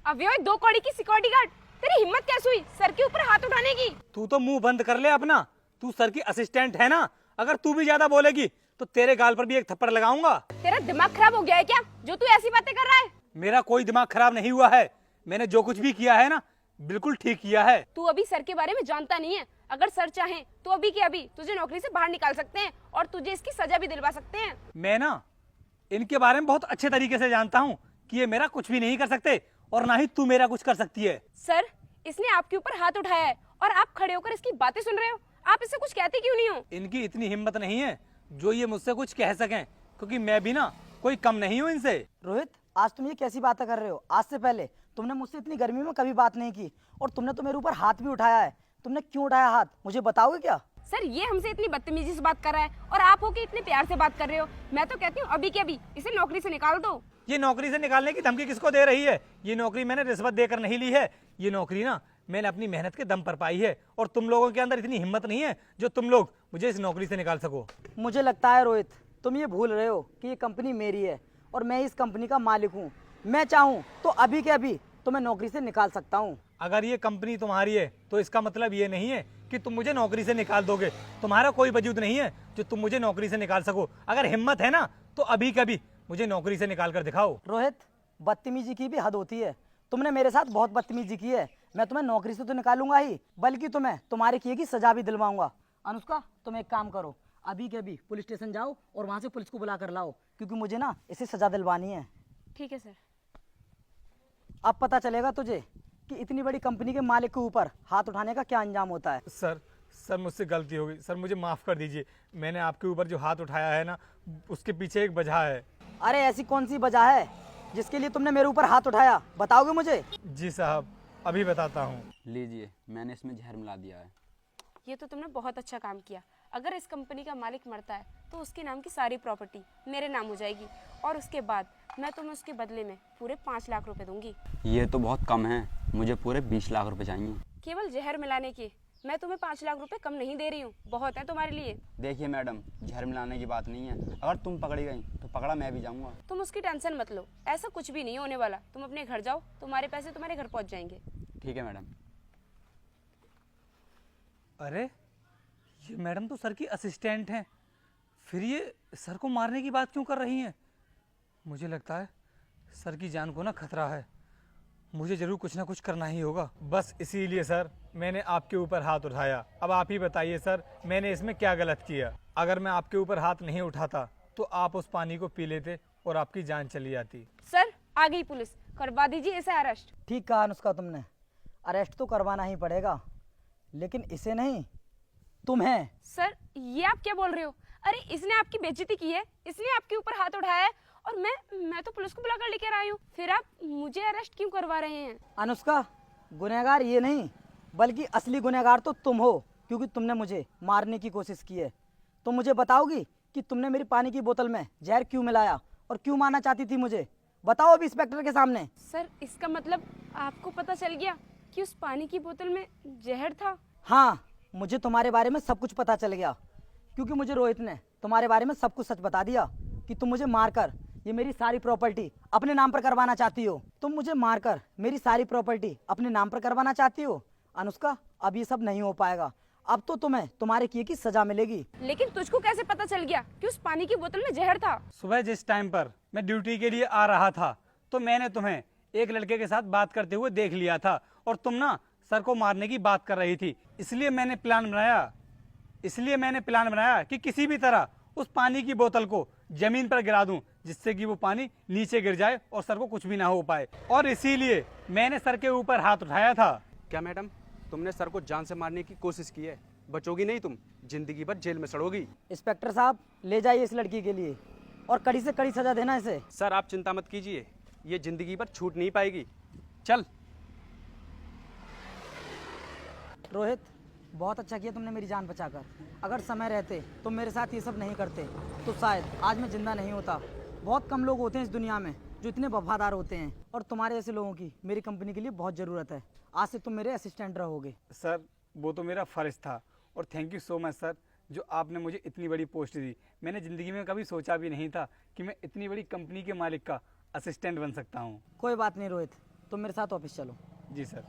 अबे ओए 2 कौड़ी की सिक्योरिटी गार्ड, तेरी हिम्मत कैसे हुई सर के ऊपर हाथ उठाने की? तू तो मुंह बंद कर ले अपना। तू सर की असिस्टेंट है ना। अगर तू भी ज्यादा बोलेगी तो तेरे गाल पर भी एक थप्पड़ लगाऊंगा। तेरा दिमाग खराब हो गया है क्या जो तू ऐसी बातें कर रहा है? मेरा कोई दिमाग खराब नहीं हुआ है। मैंने जो कुछ भी किया है ना, बिल्कुल ठीक किया है। तू अभी सर के बारे में जानता नहीं है। अगर सर चाहें तो अभी के अभी तुझे नौकरी से बाहर निकाल सकते हैं और तुझे इसकी सजा भी दिलवा सकते हैं। मैं ना इनके बारे में बहुत अच्छे तरीके से जानता हूँ कि ये मेरा कुछ भी नहीं कर सकते और ना ही तू मेरा कुछ कर सकती है। सर, इसने आपके ऊपर हाथ उठाया है और आप खड़े होकर इसकी बातें सुन रहे हो। आप इससे कुछ कहते क्यों नहीं हो? इनकी इतनी हिम्मत नहीं है जो ये मुझसे कुछ कह सकें, क्योंकि मैं भी ना कोई कम नहीं हूँ इनसे। रोहित, आज तुम ये कैसी बातें कर रहे हो? आज से पहले तुमने मुझसे इतनी गर्मी में कभी बात नहीं की और तुमने तो मेरे ऊपर हाथ भी उठाया है। तुमने क्यों उठाया हाथ, मुझे बताओगे क्या? सर, ये हमसे इतनी बदतमीजी से बात कर रहा है और आप हो के इतने प्यार से बात कर रहे हो। मैं तो कहती हूँ अभी के अभी इसे नौकरी से निकाल दो। ये नौकरी से निकालने की धमकी किसको दे रही है? ये नौकरी मैंने रिश्वत देकर नहीं ली है। ये नौकरी ना मैंने अपनी मेहनत के दम पर पाई है और तुम लोगों के अंदर इतनी हिम्मत नहीं है जो तुम लोग मुझे इस नौकरी से निकाल सको। मुझे लगता है रोहित, तुम ये भूल रहे हो कि ये कंपनी मेरी है और मैं इस कंपनी का मालिक हूँ। मैं चाहूँ तो अभी के अभी तुम्हें नौकरी से निकाल सकता हूँ। अगर ये कंपनी तुम्हारी है तो इसका मतलब ये नहीं है कि तुम मुझे नौकरी से निकाल दोगे। तुम्हारा कोई वजूद नहीं है जो तुम मुझे नौकरी से निकाल सको। अगर हिम्मत है ना तो अभी कभी मुझे नौकरी से निकाल कर दिखाओ। रोहित, बदतमीजी की भी हद होती है। तुमने मेरे साथ बहुत बदतमीजी की है। मैं तुम्हें नौकरी से तो निकालूंगा ही, बल्कि तुम्हें तुम्हारे किए की सजा भी दिलवाऊंगा। अनुष्का, तुम एक काम करो, अभी के अभी पुलिस स्टेशन जाओ और वहाँ से पुलिस को बुला कर लाओ, क्योंकि मुझे ना इसे सजा दिलवानी है। ठीक है सर। अब पता चलेगा तुझे कि इतनी बड़ी कंपनी के मालिक के ऊपर हाथ उठाने का क्या अंजाम होता है। सर मुझसे गलती हो गई। सर मुझे माफ़ कर दीजिए। मैंने आपके ऊपर जो हाथ उठाया है ना, उसके पीछे एक वजह है। अरे ऐसी कौन सी वजह है जिसके लिए तुमने मेरे ऊपर हाथ उठाया? बताओगे मुझे? जी साहब, अभी बताता हूँ। लीजिए, मैंने इसमें जहर मिला दिया है। ये तो तुमने बहुत अच्छा काम किया। अगर इस कंपनी का मालिक मरता है तो उसके नाम की सारी प्रॉपर्टी मेरे नाम हो जाएगी और उसके बाद मैं तुम्हें उसके बदले में पूरे 5 लाख रुपए दूंगी। ये तो बहुत कम है, मुझे पूरे 20 लाख रुपए चाहिए। केवल जहर मिलाने के मैं तुम्हें 5 लाख रुपए कम नहीं दे रही हूँ, बहुत है तुम्हारे लिए। देखिए मैडम, जहर मिलाने की बात नहीं है। अगर तुम पकड़ी गई तो पकड़ा मैं भी जाऊंगा। तुम उसकी टेंशन मत लो, ऐसा कुछ भी नहीं होने वाला। तुम अपने घर जाओ, तुम्हारे पैसे तुम्हारे घर पहुँच जाएंगे। ठीक है मैडम। अरे ये मैडम तो सर की असिस्टेंट हैं, फिर ये सर को मारने की बात क्यों कर रही हैं? मुझे लगता है सर की जान को ना खतरा है। मुझे जरूर कुछ ना कुछ करना ही होगा। बस इसीलिए सर मैंने आपके ऊपर हाथ उठाया। अब आप ही बताइए सर, मैंने इसमें क्या गलत किया? अगर मैं आपके ऊपर हाथ नहीं उठाता तो आप उस पानी को पी लेते और आपकी जान चली जाती। सर, आ गई पुलिस, करवा दीजिए इसे अरेस्ट। ठीक कहा अनुष्का तुमने, अरेस्ट तो करवाना ही पड़ेगा, लेकिन इसे नहीं, तुम्हें। सर, ये आप क्या बोल रहे हो? अरे इसने आपकी बेइज्जती की है, इसने आपके ऊपर हाथ उठाया है और मैं तो पुलिस को बुलाकर लेकर आई हूँ। फिर आप मुझे अरेस्ट क्यों करवा रहे हैं? अनुष्का, गुनहगार ये नहीं बल्कि असली गुनहगार तो तुम हो, क्योंकि तुमने मुझे मारने की कोशिश की है। तुम मुझे बताओगी कि तुमने मेरी पानी की बोतल में जहर क्यों मिलाया और क्यों मारना चाहती थी मुझे? बताओ अभी इंस्पेक्टर के सामने। सर, इसका मतलब आपको पता चल गया कि उस पानी की बोतल में जहर था? हाँ, मुझे तुम्हारे बारे में सब कुछ पता चल गया, क्योंकि मुझे रोहित ने तुम्हारे बारे में सब कुछ सच बता दिया कि तुम मुझे मारकर ये मेरी सारी प्रॉपर्टी अपने नाम पर करवाना चाहती हो। तुम मुझे मारकर मेरी सारी प्रॉपर्टी अपने नाम पर करवाना चाहती हो। अनुष्का, अब ये सब नहीं हो पाएगा। अब तो तुम्हें तुम्हारे किए की सजा मिलेगी। लेकिन तुझको कैसे पता चल गया कि उस पानी की बोतल में जहर था? सुबह जिस टाइम पर मैं ड्यूटी के लिए आ रहा था तो मैंने तुम्हें एक लड़के के साथ बात करते हुए देख लिया था और तुम ना सर को मारने की बात कर रही थी। इसलिए मैंने प्लान बनाया कि किसी भी तरह उस पानी की बोतल को जमीन पर गिरा दूं, जिससे कि वो पानी नीचे गिर जाए और सर को कुछ भी ना हो पाए। और इसीलिए मैंने सर के ऊपर हाथ उठाया था। क्या मैडम, तुमने सर को जान से मारने की कोशिश की है? बचोगी नहीं तुम, जिंदगी भर जेल में सड़ोगी। इंस्पेक्टर साहब, ले जाइए इस लड़की के लिए और कड़ी से कड़ी सजा देना इसे। सर आप चिंता मत कीजिए, ये जिंदगी भर छूट नहीं पाएगी। चल। रोहित, बहुत अच्छा किया तुमने मेरी जान बचाकर। अगर समय रहते तुम मेरे साथ ये सब नहीं करते तो शायद आज मैं जिंदा नहीं होता। बहुत कम लोग होते हैं इस दुनिया में जो इतने वफादार होते हैं और तुम्हारे ऐसे लोगों की मेरी कंपनी के लिए बहुत ज़रूरत है। आज से तुम मेरे असिस्टेंट रहोगे। सर वो तो मेरा फ़र्ज़ था और thank you so much sir, जो आपने मुझे इतनी बड़ी पोस्ट दी। मैंने ज़िंदगी में कभी सोचा भी नहीं था कि मैं इतनी बड़ी कंपनी के मालिक का असिस्टेंट बन सकता हूँ। कोई बात नहीं रोहित, तुम मेरे साथ ऑफिस चलो। जी सर।